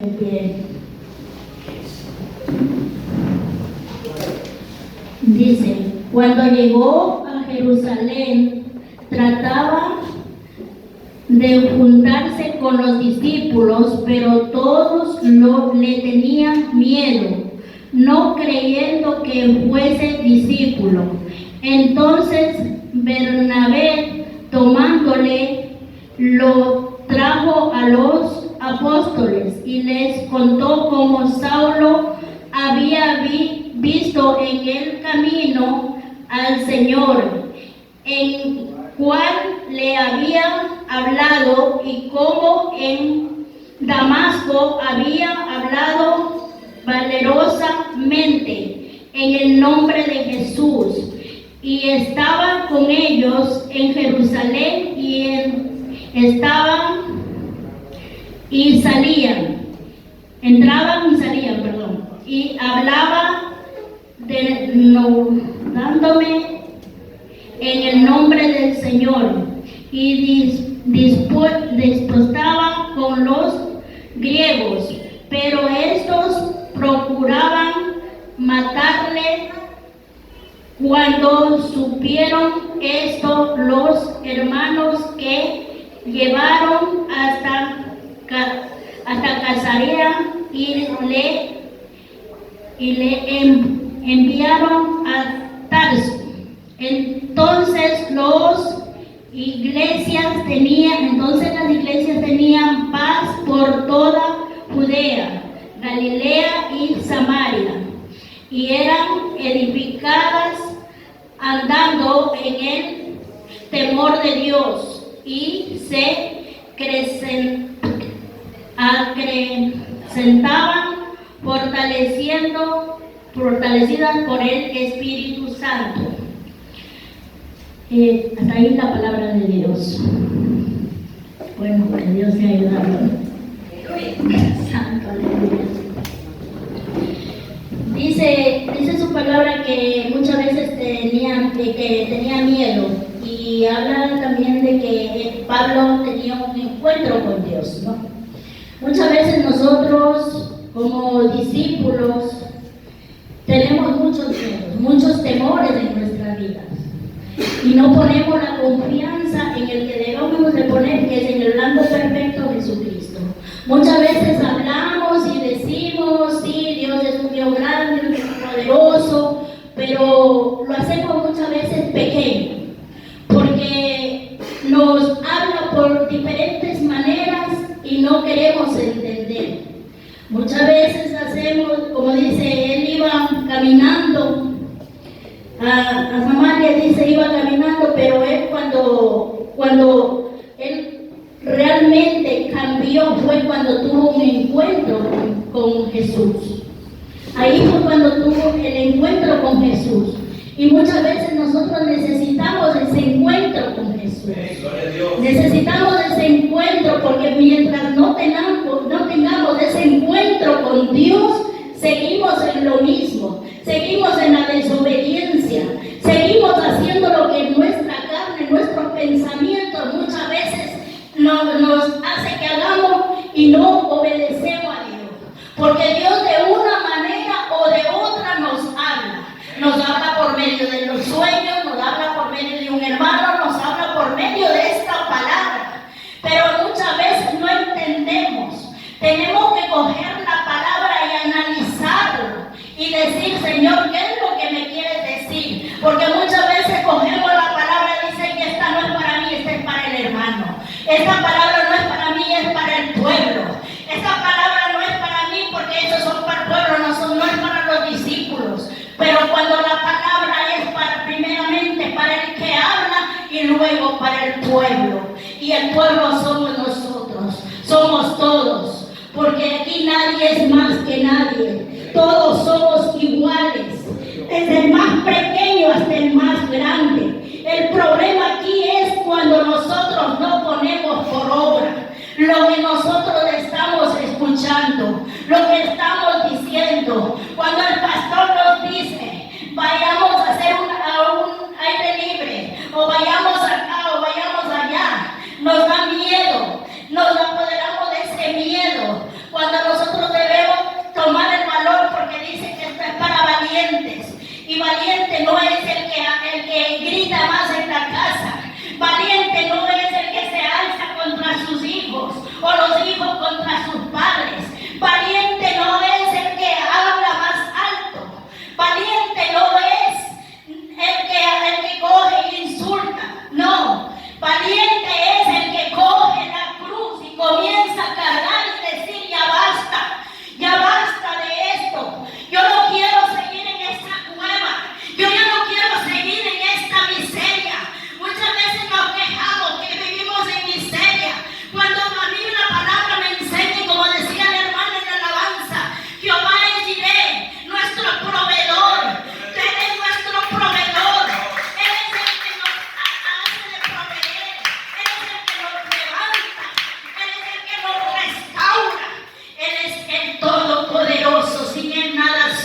Bien. Dice, cuando llegó a Jerusalén, trataba de juntarse con los discípulos, pero todos le tenían miedo, no creyendo que fuese discípulo. Entonces Bernabé, tomándole, lo trajo a los apóstoles y les contó cómo Saulo había visto en el camino al Señor, en cual le había hablado, y cómo en Damasco había hablado valerosamente en el nombre de Jesús, y estaba con ellos en Jerusalén, entraban y salían, y hablaba dándome en el nombre del Señor, y disputaba con los griegos, pero estos procuraban matarle. Cuando supieron esto, los hermanos que llevaron hasta Cesarea y le enviaron a Tarso. Entonces las iglesias tenían paz por toda Judea, Galilea y Samaria, y eran edificadas andando en el temor de Dios, y se acrecentaban, fortalecidas por el Espíritu Santo. Hasta ahí la palabra de Dios. Bueno, que Dios te ayude. Santo, aleluya. Dice su palabra que muchas veces tenía miedo, y habla también de que Pablo tenía un encuentro con Dios, ¿no? Muchas veces nosotros como discípulos tenemos muchos miedos, muchos temores en nuestras vidas, y no ponemos la confianza en el que debemos de poner, que es en el blanco perfecto Jesucristo. Muchas veces hablamos y decimos, sí, Dios es un Dios grande, un Dios poderoso, pero lo hacemos muchas veces pequeño, porque nos habla por diferentes maneras y no queremos entender. Muchas veces hacemos, como dice, él iba caminando a Samaria, dice, iba caminando, pero él cuando él realmente cambió fue cuando tuvo un encuentro con Jesús. Ahí fue cuando tuvo el encuentro con Jesús. Y muchas veces nosotros necesitamos ese encuentro con Jesús. Necesitamos ese encuentro, porque mientras no tengamos ese encuentro con Dios, seguimos en lo mismo, seguimos en la desobediencia, seguimos haciendo lo que nuestra carne, nuestros pensamientos muchas veces nos hace que hagamos, y no obedecemos a Dios, porque Dios de una manera o de otra nos habla por medio de los sueños, nos habla por medio de un hermano, nos habla por medio de esta palabra, pero muchas veces no entendemos. Tenemos que coger la palabra y analizarla y decir, Señor, ¿qué es lo que me quieres decir? Porque muchas veces cogemos la palabra y dice que esta no es para mí, esta es para el hermano. Esta palabra no es para mí, es para el pueblo. Esta palabra no es para mí, porque ellos son para el pueblo, no es para los discípulos. Pero cuando la palabra es primeramente para el que habla, y luego para el pueblo. Y el pueblo somos nosotros, somos todos, porque aquí nadie es más que nadie. Todos somos iguales, desde el más pequeño hasta el más grande. El problema aquí es cuando nosotros no ponemos por obra lo que nosotros estamos escuchando, lo que estamos diciendo. Cuando el pastor nos dice, vayamos a hacer un aire libre, o vayamos acá, o vayamos allá, nos da miedo, nos apoderamos de ese miedo. Cuando nosotros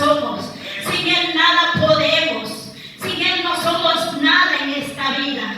somos. Sin Él nada podemos. Sin Él no somos nada en esta vida.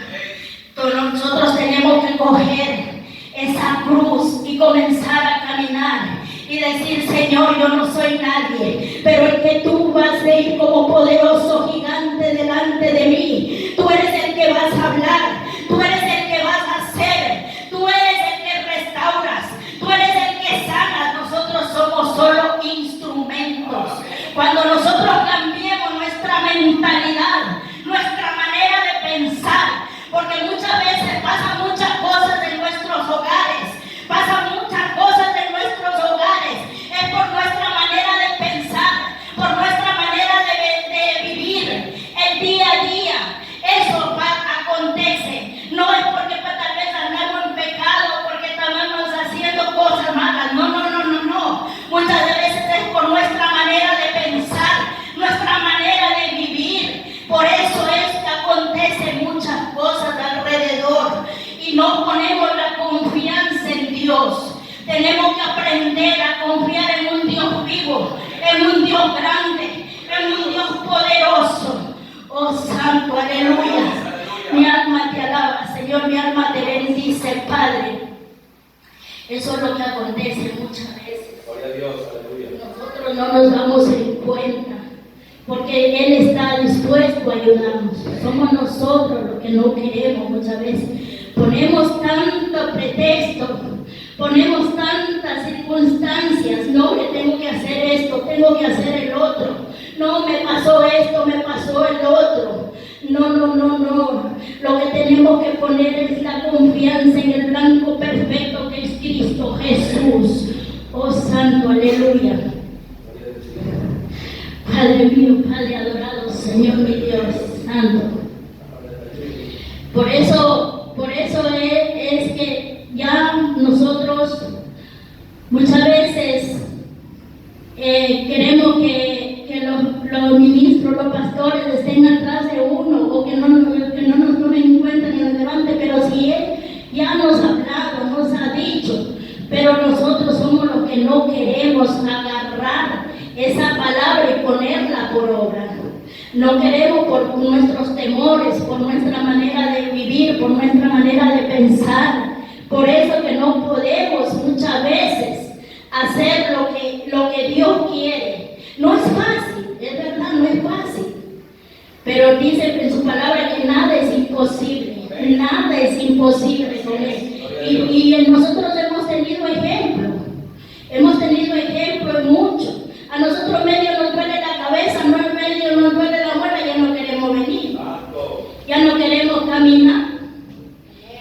Nosotros tenemos que coger esa cruz y comenzar a caminar y decir: Señor, yo no soy nadie, pero es que tú vas a ir como poderoso gigante delante de mí. Tú eres el que vas a hablar, tú eres el que vas a hacer, tú eres el que restauras, tú eres el que sanas. Nosotros somos solo instrumentos. Cuando nosotros cambiemos nuestra mentalidad, nuestra manera de pensar, porque muchas veces pasan muchas cosas en nuestros hogares, pasan muchas cosas en nuestros hogares, es por nuestra manera de pensar, por nuestra manera de vivir el día a día. Eso acontece, no es porque tal vez andamos en pecado, porque estamos haciendo cosas malas, no. Muchas veces es por nuestra manera de pensar, nuestra manera de vivir. Por eso es que acontecen muchas cosas alrededor y no ponemos la confianza en Dios. Tenemos que aprender a confiar en un Dios vivo, en un Dios grande, en un Dios poderoso. Oh Santo, aleluya. Mi alma te alaba, Señor, mi alma te bendice, Padre. Eso es lo que acontece muchas veces. Gloria a Dios, aleluya. Nosotros no nos damos en cuenta, porque Él está dispuesto a ayudarnos. Somos nosotros los que no queremos muchas veces. Ponemos tanto pretexto, ponemos tantas circunstancias. No, que tengo que hacer esto, tengo que hacer el otro. No, me pasó esto, me pasó el otro. No. Lo que tenemos que poner es la confianza en el blanco perfecto que es Cristo Jesús. Oh Santo, aleluya. Padre mío, Padre adorado, Señor mi Dios Santo. Por eso es que ya nosotros muchas veces queremos que los ministros, los pastores estén atrás de uno, o que no nos tomen en cuenta ni nos levante, pero si Él ya nos ha hablado, nos ha dicho, pero nosotros somos los que no queremos agarrar esa palabra y ponerla por obra. No queremos por nuestros temores, por nuestra manera de vivir, por nuestra manera de pensar. Por eso que no podemos muchas veces hacer lo que Dios quiere. No es fácil, es verdad, no es fácil. Pero dice en su palabra que nada es imposible. Nada es imposible con Él. Y nosotros hemos tenido ejemplo. Hemos tenido ejemplo en mucho. A nosotros medio nos duele la cabeza, medio nos duele la muela, ya no queremos venir. Ya no queremos caminar.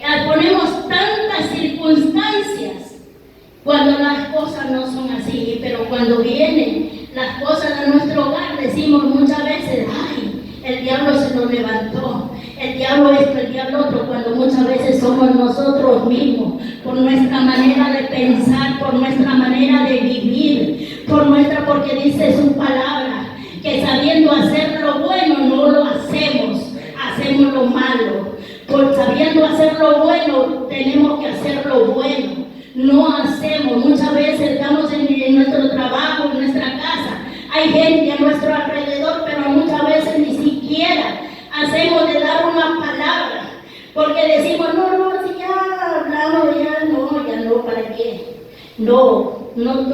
Ya ponemos tantas circunstancias cuando las cosas no son así. Pero cuando vienen las cosas de nuestro hogar, decimos muchas veces: ay, el diablo se nos levantó, el diablo esto, el diablo otro, cuando muchas veces somos nosotros mismos, por nuestra manera de pensar, por nuestra manera de vivir, porque dice su palabra, que sabiendo hacer lo bueno no lo hacemos, hacemos lo malo. Por sabiendo hacer lo bueno, tenemos que hacer lo bueno. No hacemos, muchas veces estamos en nuestro trabajo, en nuestra casa, hay gente a nuestro alrededor, pero muchas veces ni siquiera hacemos de dar una palabra, porque decimos: no, si ya hablamos, ya no, ¿para qué? No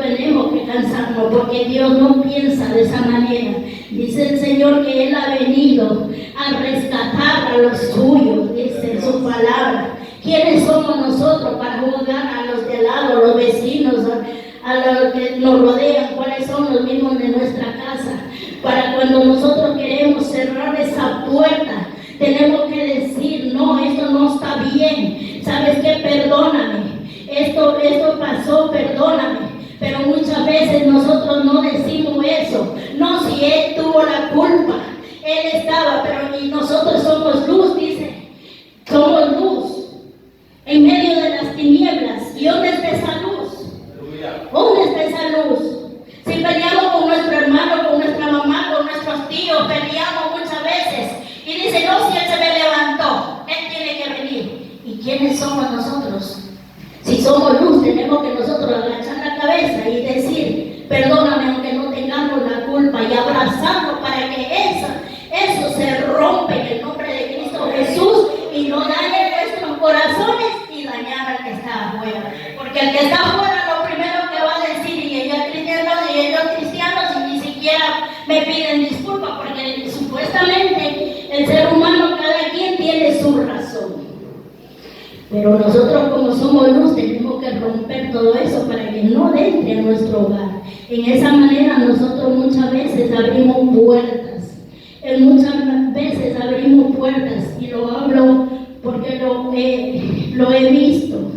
tenemos que cansarnos, porque Dios no piensa de esa manera. Dice el Señor que Él ha venido a rescatar a los suyos, dice en su palabra. ¿Quiénes somos nosotros para juzgar a los de lado, a los vecinos, a los que nos rodean? ¿Cuáles son los mismos de nuestra casa? Para cuando nosotros queremos cerrar esa puerta, tenemos que decir: no, esto no está bien. ¿Sabes qué? Perdóname. Esto pasó, perdóname. Pero muchas veces nosotros no decimos eso. No, si Él tuvo la culpa, Él estaba, pero y nosotros somos luz, dice. Somos luz en medio de las tinieblas. ¿Y dónde está esa luz? ¿Dónde está esa luz? Si peleamos con nuestro hermano, con nuestra mamá, con nuestros tíos, peleamos muchas veces y dice: no, si Él se me levantó, Él tiene que venir. ¿Y quiénes somos nosotros? Si somos luz, tenemos que nosotros agachar la cabeza y decir: perdóname, aunque no tengamos la culpa, ya piden disculpas porque supuestamente el ser humano, cada quien tiene su razón. Pero nosotros, como somos luz, tenemos que romper todo eso para que no entre a nuestro hogar. En esa manera nosotros muchas veces abrimos puertas. Muchas veces abrimos puertas, y lo hablo porque lo he visto.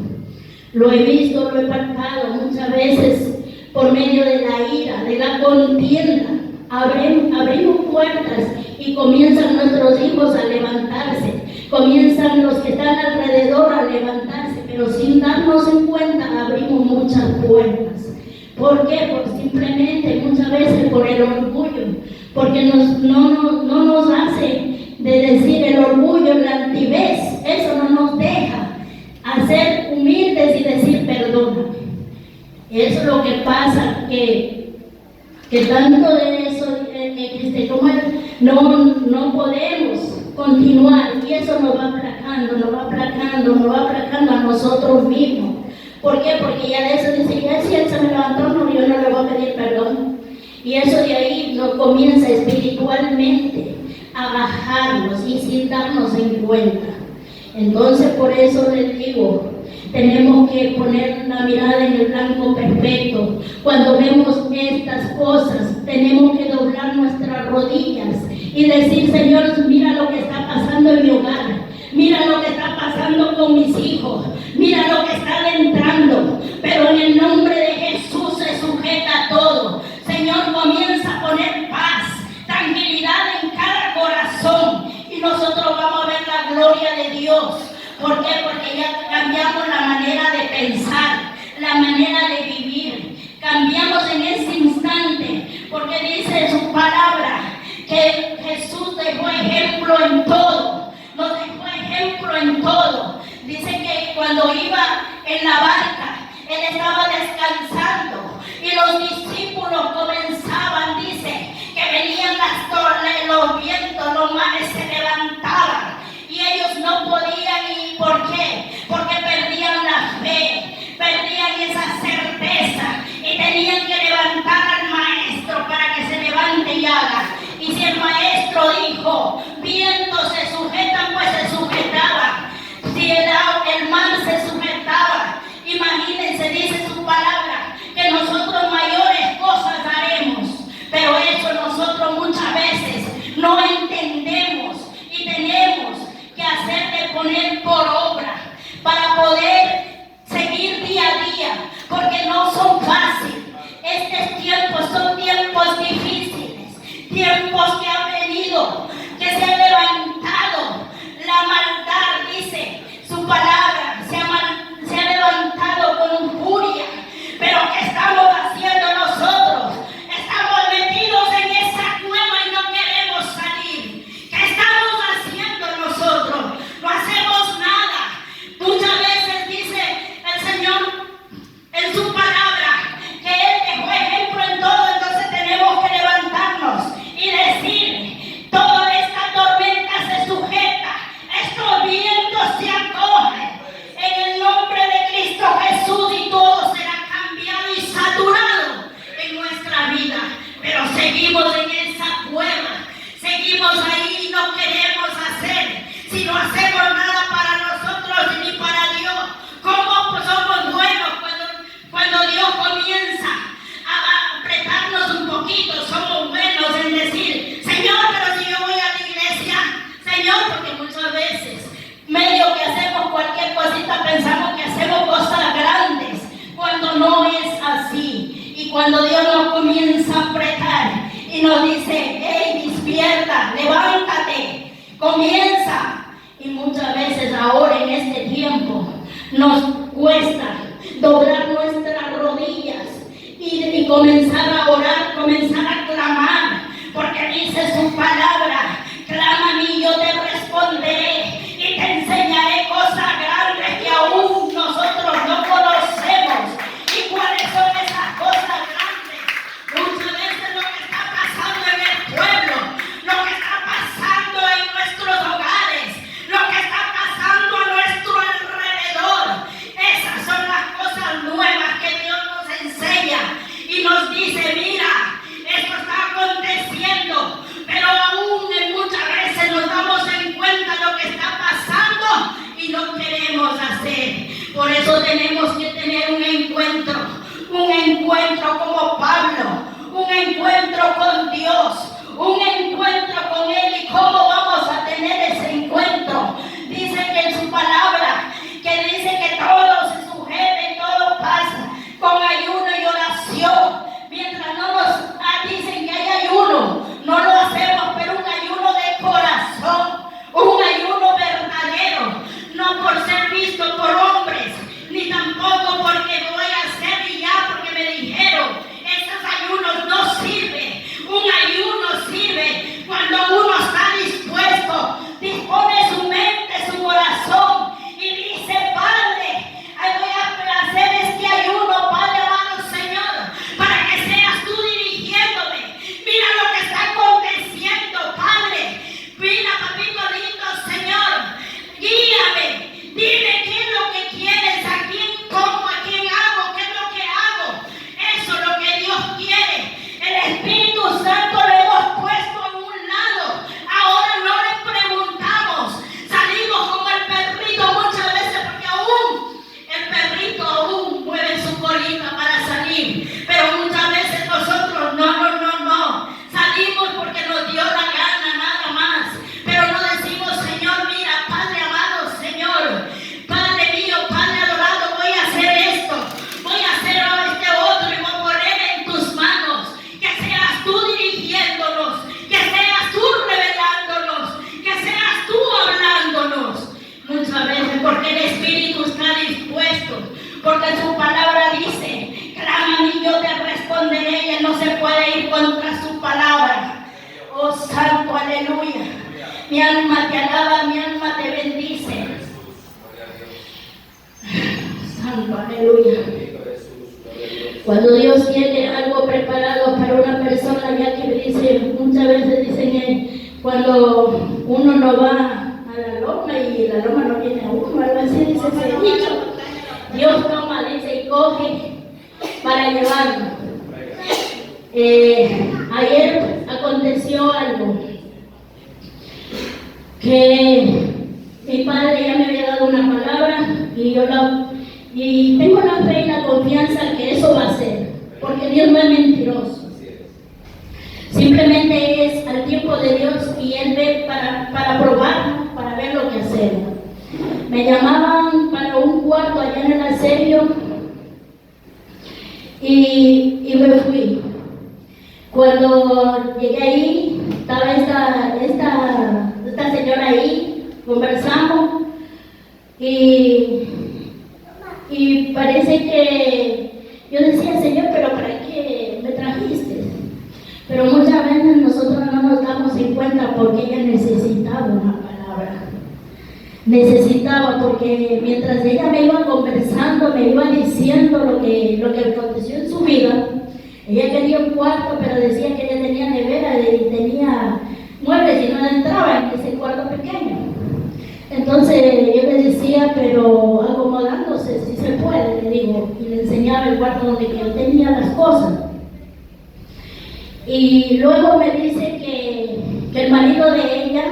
Lo he palpado muchas veces por medio de la ira, de la contienda. Abrimos puertas y comienzan nuestros hijos a levantarse. Comienzan los que están alrededor a levantarse, pero sin darnos en cuenta abrimos muchas puertas. ¿Por qué? Pues simplemente muchas veces por el orgullo, porque no nos hace de decir el orgullo, la altivez, eso no nos deja hacer humildes y decir perdona. Eso es lo que pasa, que tanto de eso no podemos continuar, y eso nos va aplacando a nosotros mismos. ¿Por qué? Porque ya de eso dice, ya si él se me levantó, no, yo no le voy a pedir perdón. Y eso de ahí nos comienza espiritualmente a bajarnos y sin darnos en cuenta. Entonces, por eso les digo, tenemos que poner la mirada en el blanco perfecto. Cuando vemos estas cosas, tenemos que doblar nuestras rodillas y decir, Señor, mira lo que está pasando en mi hogar, mira lo que está pasando con mis hijos, mira lo que está adentrando, pero en el nombre de Jesús se sujeta todo. Señor, comienza a poner paz, tranquilidad en cada corazón, y nosotros vamos a ver la gloria de Dios. ¿Por qué? Porque ya cambiamos la manera de pensar, la manera de vivir. Cambiamos en ese instante, porque dice su palabra que Jesús dejó ejemplo en todo. Nos dejó ejemplo en todo. Dice que cuando iba en la barca, Él estaba descansando y los discípulos comenzaban, dice, que venían las torres, los vientos, los mares se levantaban y ellos no podían ir. ¿Por qué? Porque perdían la fe, perdían esa certeza y tenían que levantar al maestro para que se levante y haga. Y si el maestro dijo, vientos se sujetan, pues se sujetaban. Si el mar se sujetaba, imagínense, dice su palabra, que nosotros mayores cosas haremos. Pero eso nosotros muchas veces no entendemos y tenemos que hacer de poner por obra para poder seguir día a día, porque no son fáciles. Estos tiempos son tiempos difíciles, tiempos que han venido, que se ha levantado la maldad, dice su palabra, se ha levantado con furia. Pero ¿qué estamos haciendo nosotros? Estamos metidos en esa cueva y no queremos salir. ¿Qué estamos haciendo nosotros? No hacemos nada. Muchas veces dice el Señor en su palabra que Él dejó ejemplo en todo, entonces tenemos que levantarnos y decir, toda esta tormenta se sujeta, estos vientos se acogen en el nombre de Cristo Jesús, y todo será cambiado y saturado en nuestra vida. Pero seguimos en esa cueva, seguimos ahí y no queremos hacer. Si no hacemos nada para nosotros ni para Dios, ¿cómo somos buenos cuando Dios comienza a apretarnos un poquito? Somos buenos en decir, Señor, pero si yo voy a la iglesia, Señor, porque muchas veces medio que hacemos cualquier cosita pensamos que hacemos cosas grandes, cuando no es así. Y cuando Dios nos comienza a apretar y nos dice, hey, despierta, levántate, comienza. Y muchas veces ahora en este tiempo nos cuesta doblar nuestras rodillas y comenzar a orar, comenzar a clamar, porque dice su palabra, clama a mí, yo te responderé y te enseñaré cosas grandes que aún nosotros no conocemos. ¿Y cuáles son esas cosas grandes? Muchas veces lo que está pasando en el pueblo, lo que está pasando en nuestros hogares, lo que está pasando a nuestro alrededor, esas son las cosas nuevas que Dios nos enseña y nos dice, mira, esto está aconteciendo. encuentro con Dios, un encuentro con Él. ¿Y cómo vamos a tener ese encuentro? Dice que en su palabra, que dice que todo se sujeta y todo pasa con ayuno y oración. Mientras no nos dicen que hay ayuno, no lo hacemos, pero un ayuno de corazón, un ayuno verdadero, no por ser visto por hombres, ni tampoco porque voy a hacer y ya porque me dijeron. Esos ayunos no sirven. Un ayuno sirve cuando uno está dispuesto, dispone su mente, su corazón y dice: Padre, voy a hacer este ayuno, Padre amado Señor, para que seas tú dirigiéndome. Mira lo que está aconteciendo, Padre. Mira, papito lindo, Señor, guíame, dime qué es lo que quieres, a quién como, a quién hago, qué es lo que hago. Eso es lo que Dios quiere. El Espíritu Santo lo hemos puesto a un lado. Ahora no le preguntamos. Salimos como el perrito muchas veces, porque aún el perrito aún mueve su colita para salir. Pero muchas veces nosotros no. Salimos porque nos dio la gana, nada más. Pero no decimos: Señor, mira, Padre amado, Señor, Padre mío, Padre adorado, voy a hacer esto, voy a hacer este otro y voy a poner en tus manos. Que seas tú dirigiéndonos, que seas tú revelándonos, que seas tú hablándonos. Muchas veces porque el Espíritu está dispuesto, porque su palabra dice: clama a mí, yo te responderé, y Él no se puede ir contra su palabra. Oh Santo, aleluya. Mi alma te alaba, mi alma te bendice. Santo, aleluya. Cuando Dios tiene algo preparado para una persona, ya que dice, muchas veces dicen cuando uno no va a la loma y la loma no viene a uno, algo así dice ese dicho. Dios toma, dice, y coge para llevarlo. Ayer aconteció algo, que mi padre ya me había dado una palabra y tengo la fe y la confianza que eso va a ser, porque Dios no es mentiroso. Simplemente es al tiempo de Dios y Él ve para probarnos, para ver lo que hacemos. Me llamaban para un cuarto allá en el asedio y me fui. Cuando llegué ahí, estaba esta señora ahí, conversamos y parece que yo decía: Señor, pero ¿para qué me trajiste? Pero muchas veces nosotros no nos damos en cuenta porque ella necesitaba una palabra. Necesitaba, porque mientras ella me iba conversando, me iba diciendo lo que aconteció en su vida. Ella quería un cuarto, pero decía que ella tenía nevera y tenía muebles y no entraba en ese cuarto pequeño. Entonces yo le decía, pero acomodándose si se puede, le digo, y le enseñaba el cuarto donde yo tenía las cosas. Y luego me dice que el marido de ella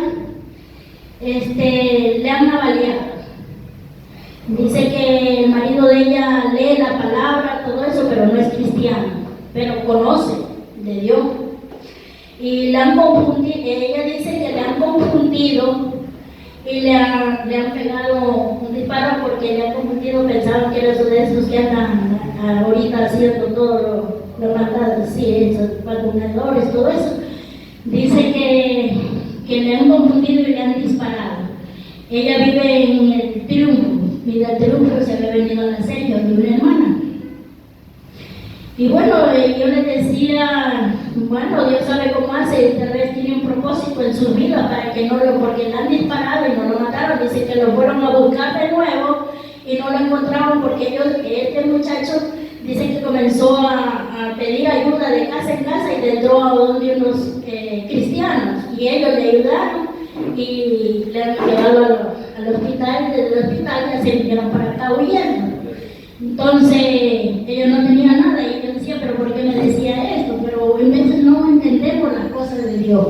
le han avaliado. Dice que el marido de ella lee la palabra, todo eso, pero no es cristiano, pero conoce de Dios. Y le han confundido, ella dice que le han confundido y le han pegado un disparo porque le han confundido, pensaban que era de esos que andan ahorita haciendo todo lo matados, sí, esos vacunadores, todo eso. Dice que le han confundido y le han disparado. Ella vive en el Triunfo, y del Triunfo se había venido a la serie de una hermana. Y bueno, yo le decía, bueno, Dios sabe cómo hace, tal vez tiene un propósito en su vida para que no porque le han disparado y no lo mataron. Dice que lo fueron a buscar de nuevo y no lo encontraron porque este muchacho dice que comenzó a pedir ayuda de casa en casa y entró a donde unos cristianos y ellos le ayudaron y le han llevado al hospital. Desde el hospital ya se vinieron para acá huyendo. Entonces ellos no tenían nada y yo decía, pero ¿por qué me decía esto? Pero en veces no entendemos las cosas de Dios.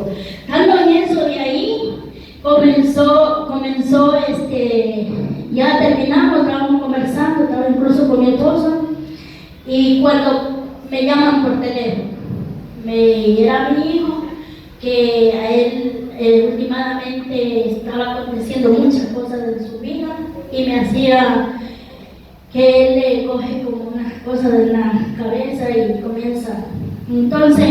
Estando en eso, de ahí comenzó ya terminamos, estábamos conversando, estaba incluso con mi esposo, y cuando me llaman por teléfono, era mi hijo, que a él últimamente estaba aconteciendo muchas cosas en su vida y me hacía que él le coge como unas cosas de la cabeza y comienza. Entonces,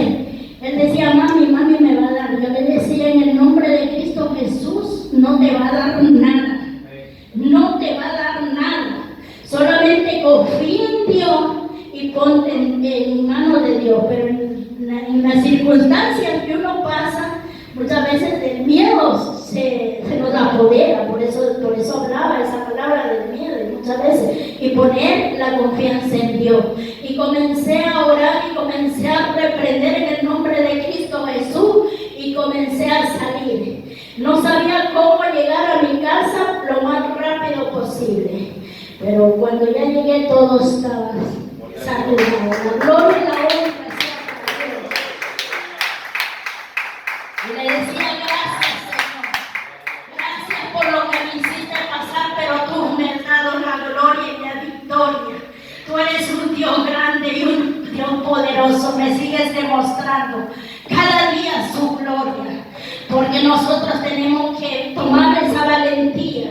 él decía, mami me va a dar. Yo le decía, en el nombre de Cristo Jesús, no te va a dar nada. No te va a dar nada. Solamente confía en Dios y ponte en manos de Dios. Pero en las circunstancias que uno pasa, muchas veces el miedo se nos apodera. Por eso hablaba esa palabra del miedo muchas veces. Y poner la confianza en Dios. Y comencé a orar y comencé a reprender en el nombre de Cristo Jesús y comencé a salir. No sabía cómo llegar a mi casa lo más rápido posible. Pero cuando ya llegué todo estaba saludado. La gloria y la honra sea para Dios. Y le decía, gracias Señor. Gracias por lo que me hiciste pasar, pero tú me has dado la gloria y la victoria. Tú eres un Dios grande y un Dios poderoso. Me sigues demostrando cada día su gloria. Porque nosotros tenemos que tomar esa valentía.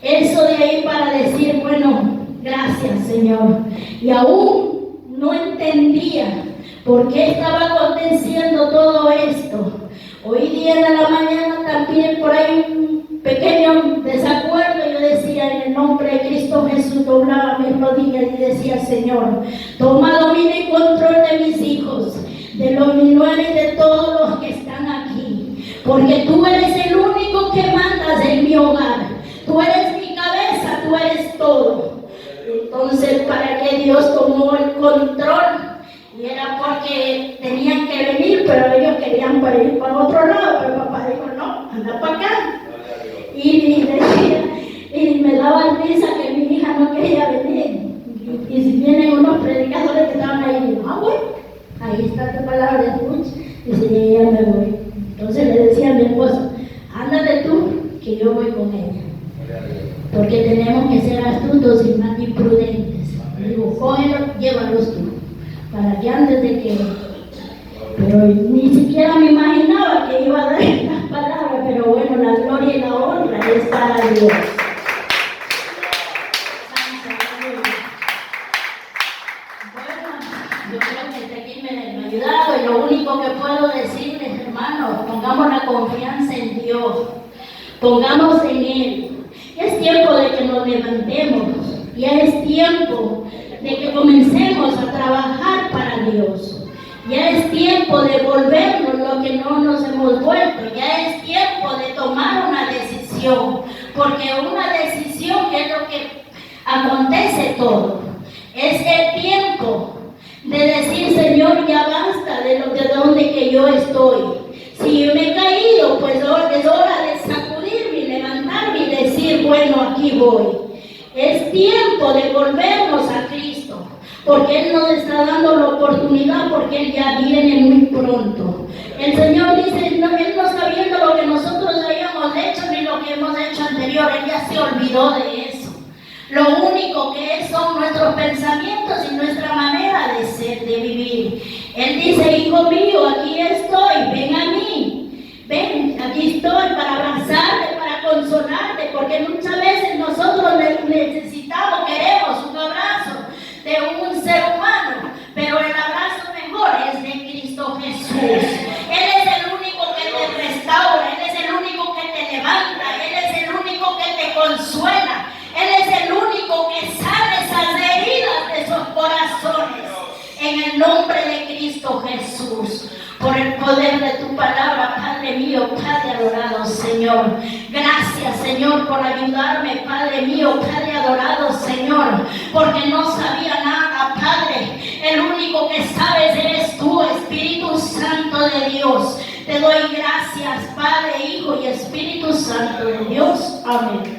Eso de ahí para decir, bueno, gracias Señor. Y aún no entendía por qué estaba aconteciendo todo esto. Hoy día de la mañana también por ahí un pequeño desacuerdo. Yo decía, en el nombre de Cristo Jesús, doblaba mis rodillas y decía, Señor, toma dominio y control de mis hijos, de los menores y de todos los que están aquí. Porque tú eres el único que mandas en mi hogar. Tú eres mi cabeza, tú eres todo. Entonces, ¿para qué Dios tomó el control? Y era porque tenían que venir, pero ellos querían para ir para otro lado. Pero papá dijo, no, anda para acá. Y decía, y me daba risa que mi hija no quería venir. Y si vienen unos predicadores que estaban ahí, digo, bueno, ahí está tu palabra, escucha. Y si ella me voy. Entonces le decía a mi esposo, ándate tú, que yo voy con ella. Porque tenemos que ser astutos y más imprudentes. Digo, cógelo, llévalos tú. Para que antes de que... Pero ni siquiera me imaginaba que iba a dar estas palabras. Pero bueno, la gloria y la honra es para Dios. Yo creo que este aquí me ha ayudado y lo único que puedo decirles, hermanos, pongamos la confianza en Dios, pongamos en Él. Ya es tiempo de que nos levantemos, ya es tiempo de que comencemos a trabajar para Dios, ya es tiempo de volvernos lo que no nos hemos vuelto, ya es tiempo de tomar una decisión, porque una decisión es lo que acontece todo, es el tiempo de decir, Señor, ya basta de donde que yo estoy. Si yo me he caído, pues es hora de sacudirme y levantarme y decir, bueno, aquí voy. Es tiempo de volvernos a Cristo, porque Él nos está dando la oportunidad, porque Él ya viene muy pronto. El Señor dice, no, Él no está viendo lo que nosotros habíamos hecho ni lo que hemos hecho anterior, Él ya se olvidó de eso. Lo único que es son nuestros pensamientos y nuestra manera de ser, de vivir. Él dice, hijo mío, aquí estoy, ven a mí. Ven, aquí estoy para abrazarte, para consolarte, porque muchas veces nosotros necesitamos, queremos un abrazo de un ser humano, pero el abrazo mejor es de Cristo Jesús. Él es el único que te restaura, Él es el único que te levanta, Él es el único que te consuela. Él es el único que sana esas heridas de esos corazones. En el nombre de Cristo Jesús. Por el poder de tu palabra, Padre mío, Padre adorado, Señor. Gracias, Señor, por ayudarme, Padre mío, Padre adorado, Señor. Porque no sabía nada, Padre. El único que sabes eres tú, Espíritu Santo de Dios. Te doy gracias, Padre, Hijo y Espíritu Santo de Dios. Amén.